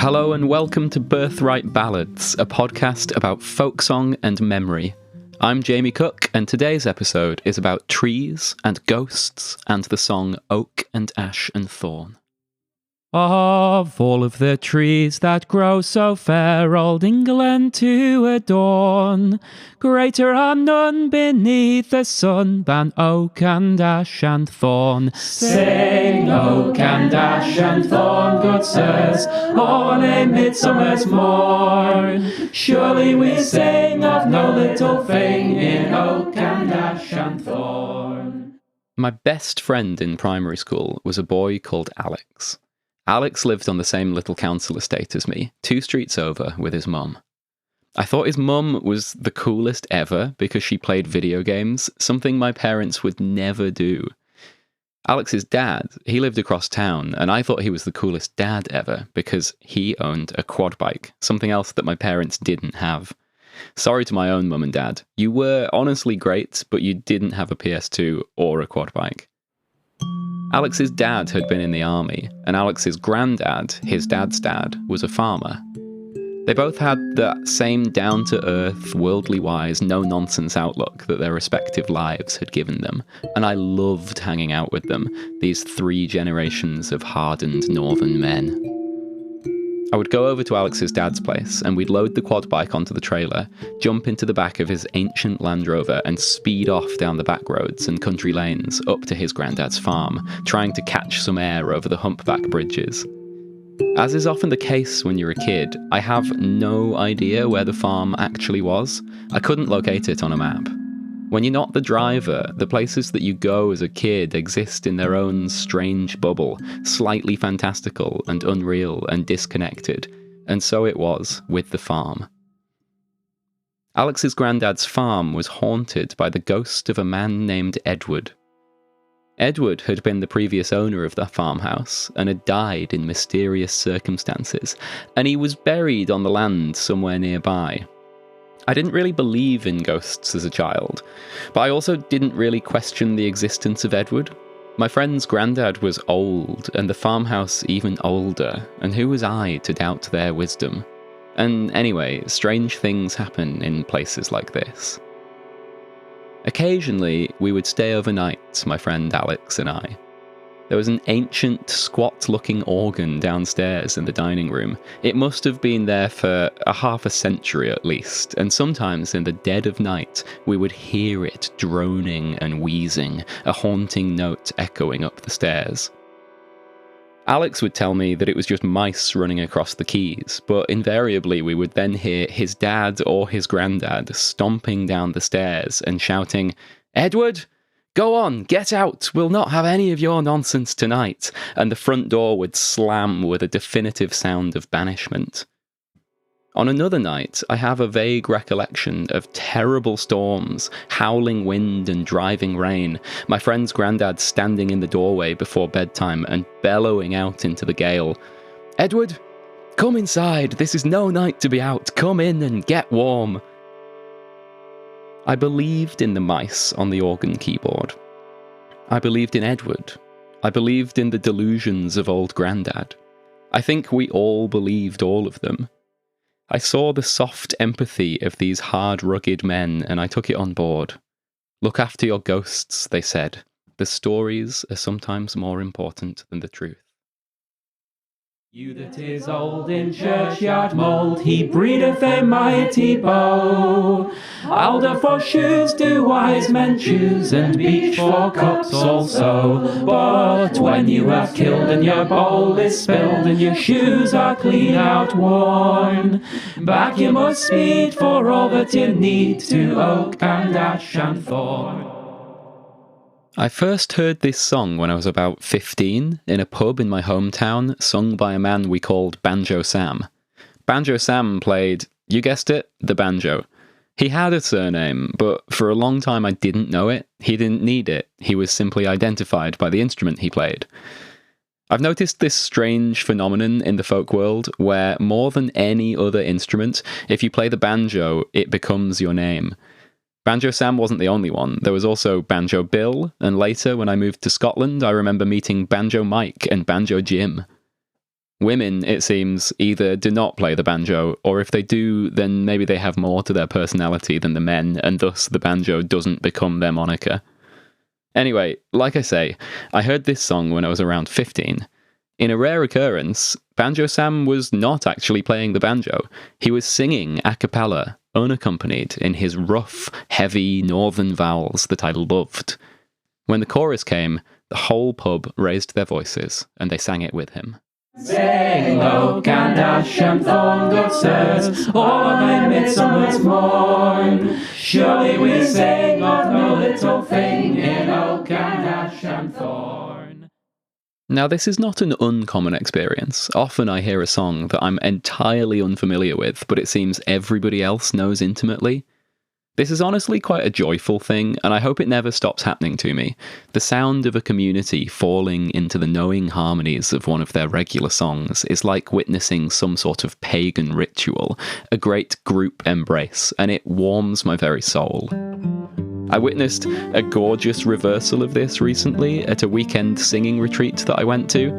Hello and welcome to Birthright Ballads, a podcast about folk song and memory. I'm Jamie Cook, and today's episode is about trees and ghosts and the song Oak and Ash and Thorn. Of all of the trees that grow so fair, old England to adorn, greater are none beneath the sun than oak and ash and thorn. Sing oak and ash and thorn, good sirs, on a midsummer's morn. Surely we sing of no little thing in oak and ash and thorn. My best friend in primary school was a boy called Alex. Alex lived on the same little council estate as me, 2 streets over, with his mum. I thought his mum was the coolest ever because she played video games, something my parents would never do. Alex's dad, he lived across town, and I thought he was the coolest dad ever because he owned a quad bike, something else that my parents didn't have. Sorry to my own mum and dad, you were honestly great, but you didn't have a PS2 or a quad bike. Alex's dad had been in the army, and Alex's granddad, his dad's dad, was a farmer. They both had that same down-to-earth, worldly-wise, no-nonsense outlook that their respective lives had given them, and I loved hanging out with them, these 3 generations of hardened northern men. I would go over to Alex's dad's place, and we'd load the quad bike onto the trailer, jump into the back of his ancient Land Rover, and speed off down the back roads and country lanes up to his granddad's farm, trying to catch some air over the humpback bridges. As is often the case when you're a kid, I have no idea where the farm actually was. I couldn't locate it on a map. When you're not the driver, the places that you go as a kid exist in their own strange bubble, slightly fantastical and unreal and disconnected, and so it was with the farm. Alex's granddad's farm was haunted by the ghost of a man named Edward. Edward had been the previous owner of the farmhouse and had died in mysterious circumstances, and he was buried on the land somewhere nearby. I didn't really believe in ghosts as a child, but I also didn't really question the existence of Edward. My friend's granddad was old, and the farmhouse even older, and who was I to doubt their wisdom? And anyway, strange things happen in places like this. Occasionally, we would stay overnight, my friend Alex and I. There was an ancient, squat-looking organ downstairs in the dining room. It must have been there for half a century at least, and sometimes in the dead of night, we would hear it droning and wheezing, a haunting note echoing up the stairs. Alex would tell me that it was just mice running across the quays, but invariably we would then hear his dad or his granddad stomping down the stairs and shouting, "Edward! Go on, get out, we'll not have any of your nonsense tonight," and the front door would slam with a definitive sound of banishment. On another night, I have a vague recollection of terrible storms, howling wind and driving rain, my friend's granddad standing in the doorway before bedtime and bellowing out into the gale, "Edward, come inside, this is no night to be out, come in and get warm." I believed in the mice on the organ keyboard. I believed in Edward. I believed in the delusions of old Grandad. I think we all believed all of them. I saw the soft empathy of these hard, rugged men, and I took it on board. Look after your ghosts, they said. The stories are sometimes more important than the truth. You that is old in churchyard mould, he breedeth a mighty bow. Alder for shoes do wise men choose, and beech for cups also. But when you have killed and your bowl is spilled and your shoes are clean outworn, back you must speed for all that you need to oak and ash and thorn. I first heard this song when I was about 15 in a pub in my hometown, sung by a man we called Banjo Sam. Banjo Sam played, you guessed it, the banjo. He had a surname, but for a long time I didn't know it. He didn't need it. He was simply identified by the instrument he played. I've noticed this strange phenomenon in the folk world where more than any other instrument, if you play the banjo, it becomes your name. Banjo Sam wasn't the only one. There was also Banjo Bill, and later, when I moved to Scotland, I remember meeting Banjo Mike and Banjo Jim. Women, it seems, either do not play the banjo, or if they do, then maybe they have more to their personality than the men, and thus the banjo doesn't become their moniker. Anyway, like I say, I heard this song when I was around 15. In a rare occurrence, Banjo Sam was not actually playing the banjo. He was singing a cappella, unaccompanied, in his rough, heavy northern vowels that I loved. When the chorus came, the whole pub raised their voices, and they sang it with him. Sing low, and Ash and Thorn, good sirs, all of a midsummer's morn. Surely we sing of no little thing in oak and ash and thorn. Now, this is not an uncommon experience. Often I hear a song that I'm entirely unfamiliar with, but it seems everybody else knows intimately. This is honestly quite a joyful thing, and I hope it never stops happening to me. The sound of a community falling into the knowing harmonies of one of their regular songs is like witnessing some sort of pagan ritual, a great group embrace, and it warms my very soul. I witnessed a gorgeous reversal of this recently at a weekend singing retreat that I went to.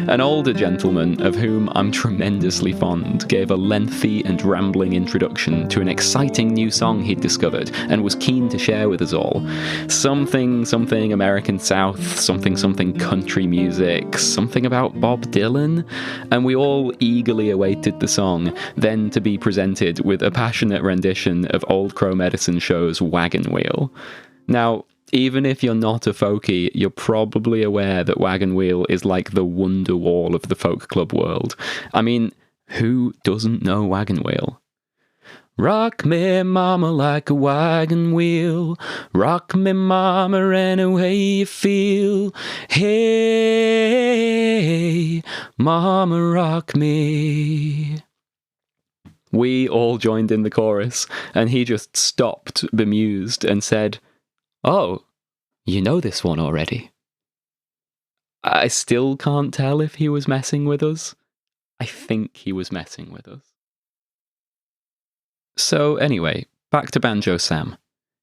An older gentleman, of whom I'm tremendously fond, gave a lengthy and rambling introduction to an exciting new song he'd discovered and was keen to share with us all. Something American South, something country music, something about Bob Dylan, and we all eagerly awaited the song, then to be presented with a passionate rendition of Old Crow Medicine Show's Wagon Wheel. Now, even if you're not a folkie, you're probably aware that Wagon Wheel is like the wonder wall of the folk club world. I mean, who doesn't know Wagon Wheel? Rock me mama like a wagon wheel, rock me mama any way you feel. Hey, mama rock me. We all joined in the chorus, and he just stopped, bemused, and said, "Oh, you know this one already." I still can't tell if he was messing with us. I think he was messing with us. So anyway, back to Banjo Sam.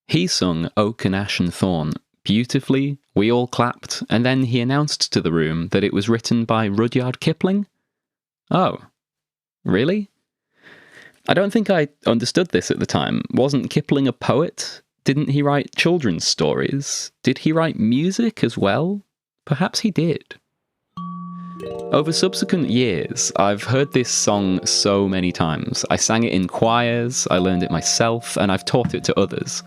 He sung Oak and Ash and Thorn beautifully, we all clapped, and then he announced to the room that it was written by Rudyard Kipling. Oh, really? I don't think I understood this at the time. Wasn't Kipling a poet? Didn't he write children's stories? Did he write music as well? Perhaps he did. Over subsequent years, I've heard this song so many times. I sang it in choirs, I learned it myself, and I've taught it to others.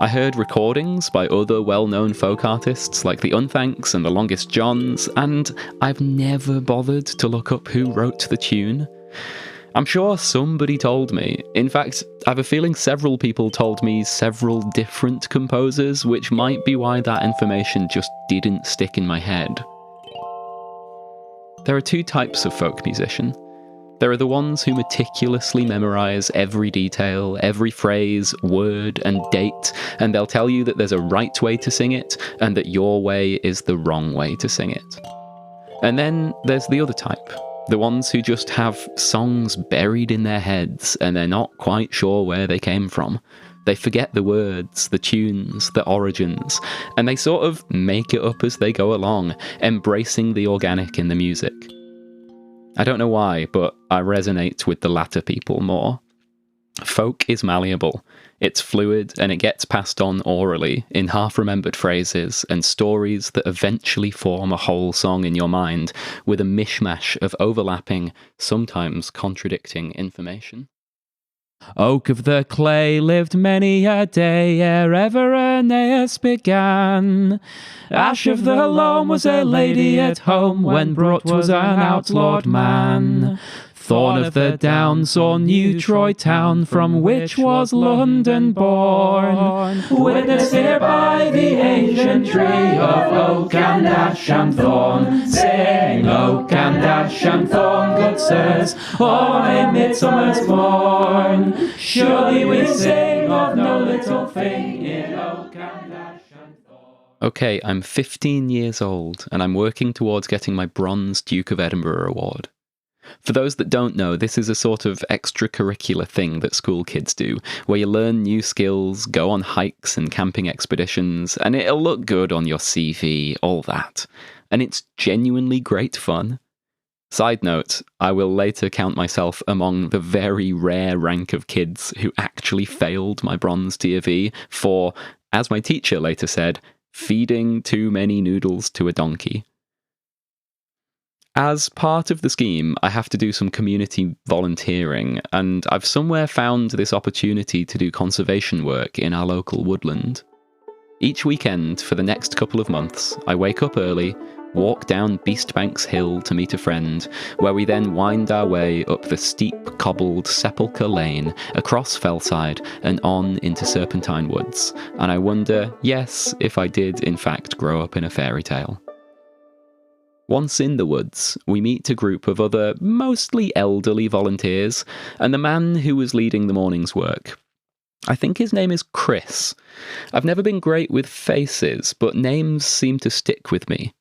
I heard recordings by other well-known folk artists like the Unthanks and the Longest Johns, and I've never bothered to look up who wrote the tune. I'm sure somebody told me. In fact, I have a feeling several people told me several different composers, which might be why that information just didn't stick in my head. There are two types of folk musician. There are the ones who meticulously memorise every detail, every phrase, word, and date, and they'll tell you that there's a right way to sing it, and that your way is the wrong way to sing it. And then there's the other type. The ones who just have songs buried in their heads and they're not quite sure where they came from. They forget the words, the tunes, the origins, and they sort of make it up as they go along, embracing the organic in the music. I don't know why, but I resonate with the latter people more. Folk is malleable. It's fluid and it gets passed on orally in half-remembered phrases and stories that eventually form a whole song in your mind with a mishmash of overlapping, sometimes contradicting information. Oak of the clay lived many a day ere ever Aeneas began. Ash of the loam was a lady at home when brought was an outlawed man. Thorn of the Downs saw new Troy town, from which was London born. Witnessed here by the ancient tree of oak and ash and thorn. Sing oak and ash and thorn, good sirs, on a midsummer's morn. Surely we sing of no little thing in oak and ash and thorn. Okay, I'm 15 years old, and I'm working towards getting my Bronze Duke of Edinburgh award. For those that don't know, this is a sort of extracurricular thing that school kids do, where you learn new skills, go on hikes and camping expeditions, and it'll look good on your CV, all that. And it's genuinely great fun. Side note, I will later count myself among the very rare rank of kids who actually failed my bronze tier V for, as my teacher later said, feeding too many noodles to a donkey. As part of the scheme, I have to do some community volunteering, and I've somewhere found this opportunity to do conservation work in our local woodland. Each weekend for the next couple of months, I wake up early, walk down Beastbanks Hill to meet a friend, where we then wind our way up the steep, cobbled Sepulchre Lane, across Fellside, and on into Serpentine Woods, and I wonder, yes, if I did in fact grow up in a fairy tale. Once in the woods, we meet a group of other, mostly elderly volunteers, and the man who was leading the morning's work. I think his name is Chris. I've never been great with faces, but names seem to stick with me.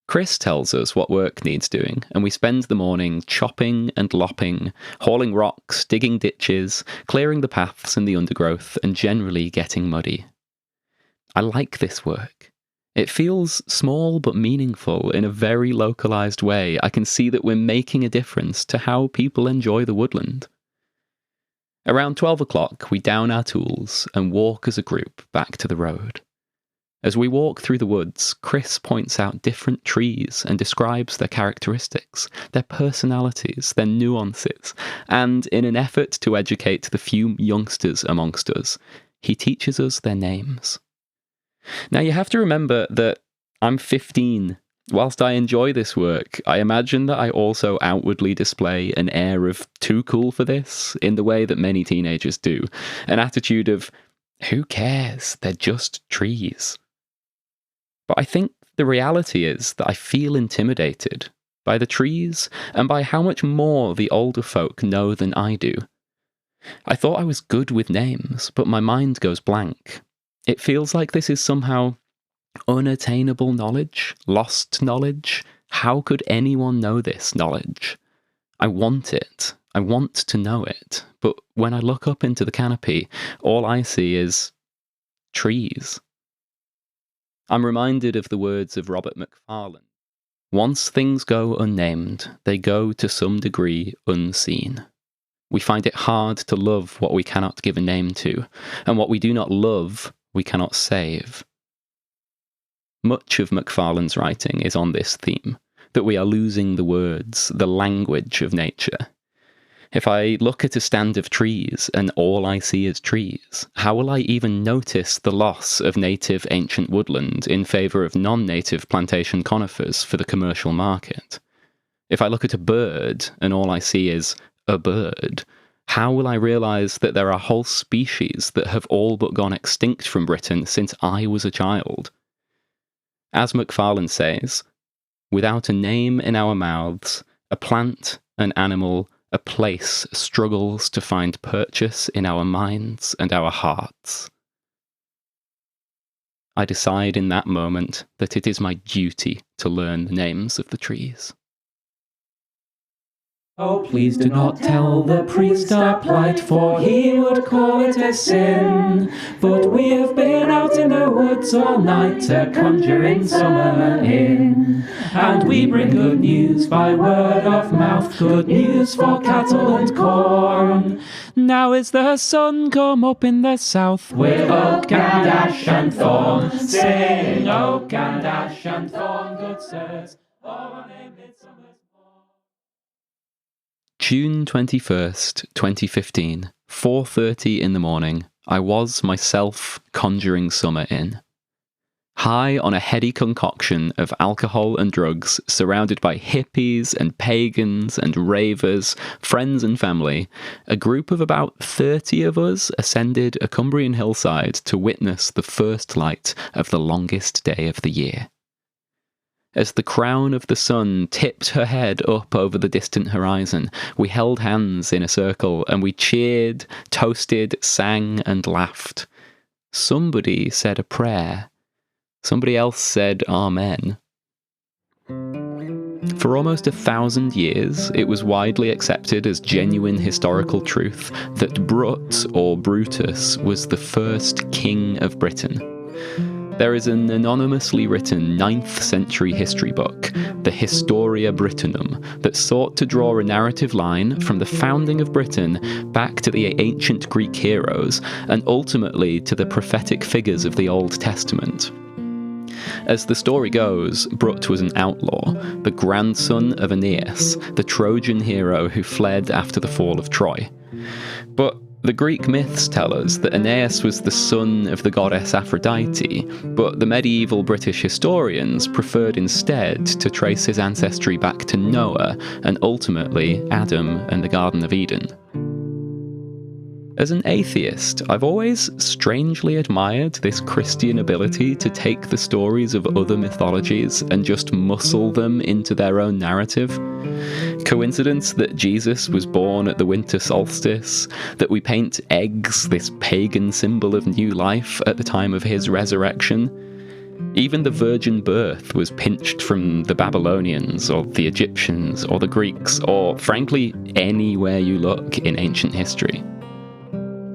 Chris tells us what work needs doing, and we spend the morning chopping and lopping, hauling rocks, digging ditches, clearing the paths in the undergrowth, and generally getting muddy. I like this work. It feels small but meaningful in a very localised way. I can see that we're making a difference to how people enjoy the woodland. Around 12 o'clock, we down our tools and walk as a group back to the road. As we walk through the woods, Chris points out different trees and describes their characteristics, their personalities, their nuances, and in an effort to educate the few youngsters amongst us, he teaches us their names. Now you have to remember that I'm 15. Whilst I enjoy this work, I imagine that I also outwardly display an air of too cool for this, in the way that many teenagers do. An attitude of, who cares, they're just trees. But I think the reality is that I feel intimidated by the trees and by how much more the older folk know than I do. I thought I was good with names, but my mind goes blank. It feels like this is somehow unattainable knowledge, lost knowledge. How could anyone know this knowledge? I want it. I want to know it. But when I look up into the canopy, all I see is trees. I'm reminded of the words of Robert Macfarlane. Once things go unnamed, they go to some degree unseen. We find it hard to love what we cannot give a name to, and what we do not love, we cannot save. Much of Macfarlane's writing is on this theme, that we are losing the words, the language of nature. If I look at a stand of trees and all I see is trees, how will I even notice the loss of native ancient woodland in favour of non-native plantation conifers for the commercial market? If I look at a bird and all I see is a bird, how will I realise that there are whole species that have all but gone extinct from Britain since I was a child? As Macfarlane says, without a name in our mouths, a plant, an animal, a place struggles to find purchase in our minds and our hearts. I decide in that moment that it is my duty to learn the names of the trees. Oh, please do not tell the priest our plight, for he would call it a sin. But we have been out in the woods all night to conjure in summer in. And we bring good news by word of mouth, good news for cattle and corn. Now is the sun come up in the south, with oak and ash and thorn. Sing oak and ash and thorn, good sirs, on a midsummer's morn. June 21st, 2015, 4:30 in the morning, I was myself conjuring summer in. High on a heady concoction of alcohol and drugs, surrounded by hippies and pagans and ravers, friends and family, a group of about 30 of us ascended a Cumbrian hillside to witness the first light of the longest day of the year. As the crown of the sun tipped her head up over the distant horizon, we held hands in a circle and we cheered, toasted, sang and laughed. Somebody said a prayer. Somebody else said Amen. For almost 1,000 years, it was widely accepted as genuine historical truth that Brut, or Brutus, was the first king of Britain. There is an anonymously written 9th century history book, the Historia Brittonum, that sought to draw a narrative line from the founding of Britain back to the ancient Greek heroes and ultimately to the prophetic figures of the Old Testament. As the story goes, Brut was an outlaw, the grandson of Aeneas, the Trojan hero who fled after the fall of Troy. But the Greek myths tell us that Aeneas was the son of the goddess Aphrodite, but the medieval British historians preferred instead to trace his ancestry back to Noah and ultimately Adam and the Garden of Eden. As an atheist, I've always strangely admired this Christian ability to take the stories of other mythologies and just muscle them into their own narrative. Coincidence that Jesus was born at the winter solstice, that we paint eggs, this pagan symbol of new life, at the time of his resurrection. Even the virgin birth was pinched from the Babylonians or the Egyptians or the Greeks or, frankly, anywhere you look in ancient history.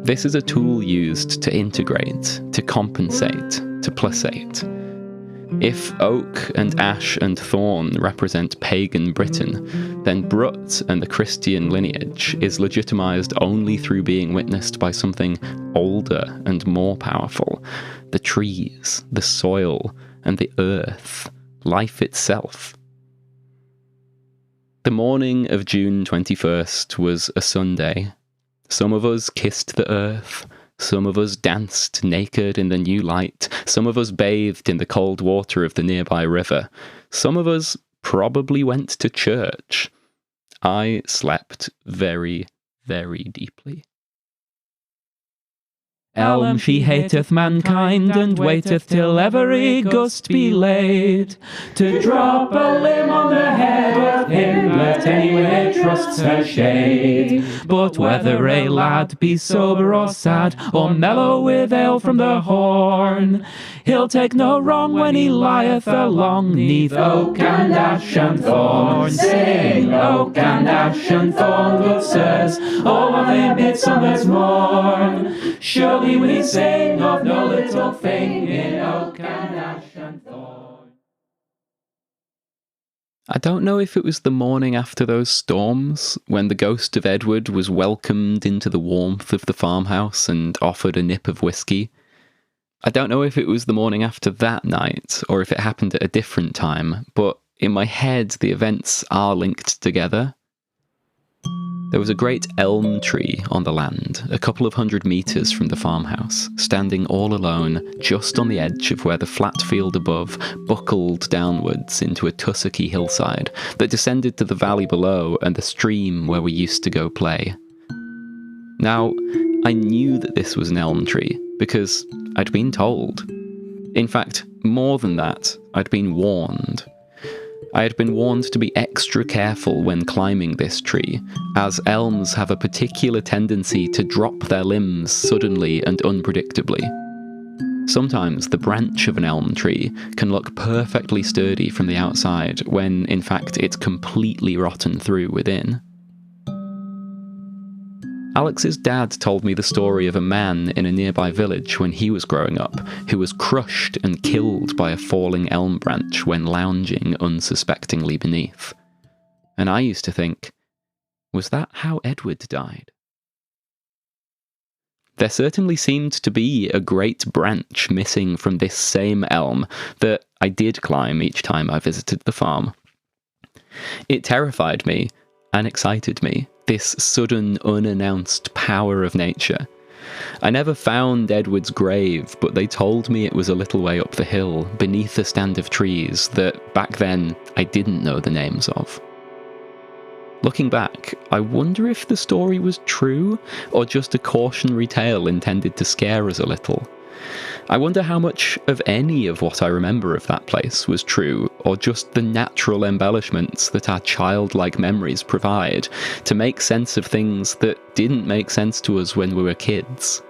This is a tool used to integrate, to compensate, to placate. If oak and ash and thorn represent pagan Britain, then Brut and the Christian lineage is legitimised only through being witnessed by something older and more powerful: the trees, the soil, and the earth, life itself. The morning of June 21st was a Sunday. Some of us kissed the earth, some of us danced naked in the new light, some of us bathed in the cold water of the nearby river, some of us probably went to church. I slept very, very deeply. Elm, she hateth mankind, and waiteth till every gust be laid. To drop a limb on the head of him that anyway trusts her shade. But whether a lad be sober or sad, or mellow with ale from the horn, he'll take no wrong when he lieth along 'neath oak and ash and thorn. Sing, oak and ash and thorn, good sirs, all of a midsummer's morn. Surely we sing of no little thing in oak and ash and thorn. I don't know if it was the morning after those storms, when the ghost of Edward was welcomed into the warmth of the farmhouse and offered a nip of whiskey. I don't know if it was the morning after that night, or if it happened at a different time, but in my head the events are linked together. There was a great elm tree on the land, a couple of 100 metres from the farmhouse, standing all alone just on the edge of where the flat field above buckled downwards into a tussocky hillside that descended to the valley below and the stream where we used to go play. Now, I knew that this was an elm tree because I'd been told. In fact, more than that, I'd been warned. I had been warned to be extra careful when climbing this tree, as elms have a particular tendency to drop their limbs suddenly and unpredictably. Sometimes the branch of an elm tree can look perfectly sturdy from the outside when, in fact, it's completely rotten through within. Alex's dad told me the story of a man in a nearby village when he was growing up who was crushed and killed by a falling elm branch when lounging unsuspectingly beneath. And I used to think, was that how Edward died? There certainly seemed to be a great branch missing from this same elm that I did climb each time I visited the farm. It terrified me and excited me, this sudden, unannounced power of nature. I never found Edward's grave, but they told me it was a little way up the hill, beneath a stand of trees that, back then, I didn't know the names of. Looking back, I wonder if the story was true, or just a cautionary tale intended to scare us a little. I wonder how much of any of what I remember of that place was true, or just the natural embellishments that our childlike memories provide to make sense of things that didn't make sense to us when we were kids.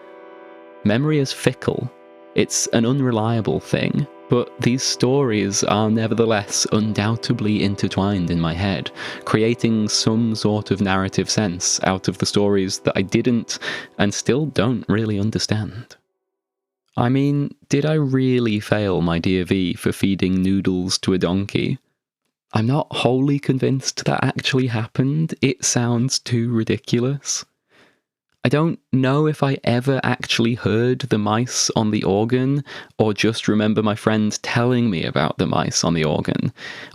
Memory is fickle. It's an unreliable thing, but these stories are nevertheless undoubtedly intertwined in my head, creating some sort of narrative sense out of the stories that I didn't and still don't really understand. I mean, did I really fail my DV for feeding noodles to a donkey? I'm not wholly convinced that actually happened. It sounds too ridiculous. I don't know if I ever actually heard the mice on the organ, or just remember my friend telling me about the mice on the organ.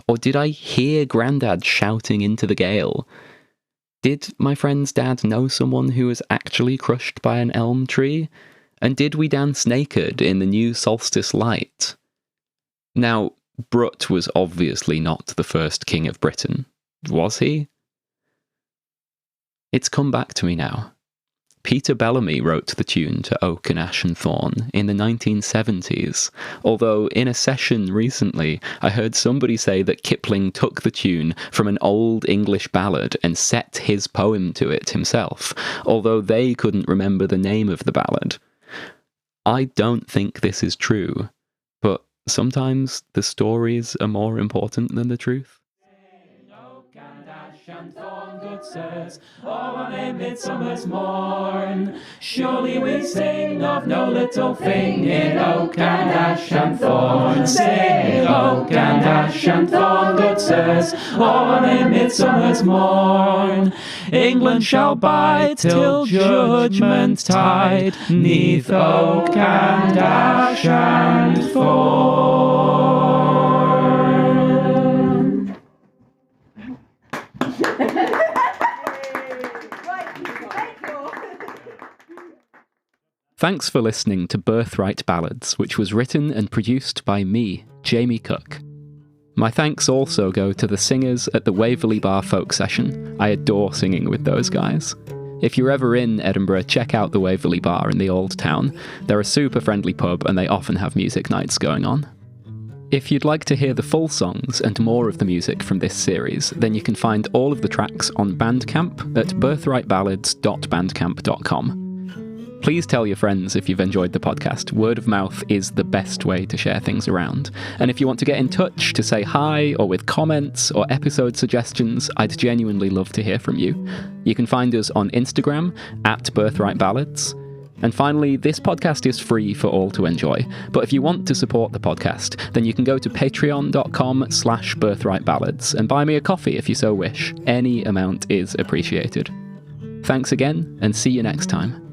Or did I hear Grandad shouting into the gale? Did my friend's dad know someone who was actually crushed by an elm tree? And did we dance naked in the new solstice light? Now, Brut was obviously not the first king of Britain, was he? It's come back to me now. Peter Bellamy wrote the tune to Oak and Ash and Thorn in the 1970s, although in a session recently I heard somebody say that Kipling took the tune from an old English ballad and set his poem to it himself, although they couldn't remember the name of the ballad. I don't think this is true, but sometimes the stories are more important than the truth. Oak and ash and thorn, good sirs, all on a midsummer's morn. Surely we sing of no little thing in oak and ash and thorn. Sing oak and ash and thorn, good sirs, all on a midsummer's morn. England shall bide till judgment tide, 'neath oak and ash and thorn. Thanks for listening to Birthright Ballads, which was written and produced by me, Jamie Cook. My thanks also go to the singers at the Waverley Bar Folk Session. I adore singing with those guys. If you're ever in Edinburgh, check out the Waverley Bar in the Old Town. They're a super friendly pub and they often have music nights going on. If you'd like to hear the full songs and more of the music from this series, then you can find all of the tracks on Bandcamp at birthrightballads.bandcamp.com. Please tell your friends if you've enjoyed the podcast. Word of mouth is the best way to share things around. And if you want to get in touch to say hi or with comments or episode suggestions, I'd genuinely love to hear from you. You can find us on Instagram at Birthright Ballads. And finally, this podcast is free for all to enjoy. But if you want to support the podcast, then you can go to patreon.com/birthrightballads and buy me a coffee if you so wish. Any amount is appreciated. Thanks again, and see you next time.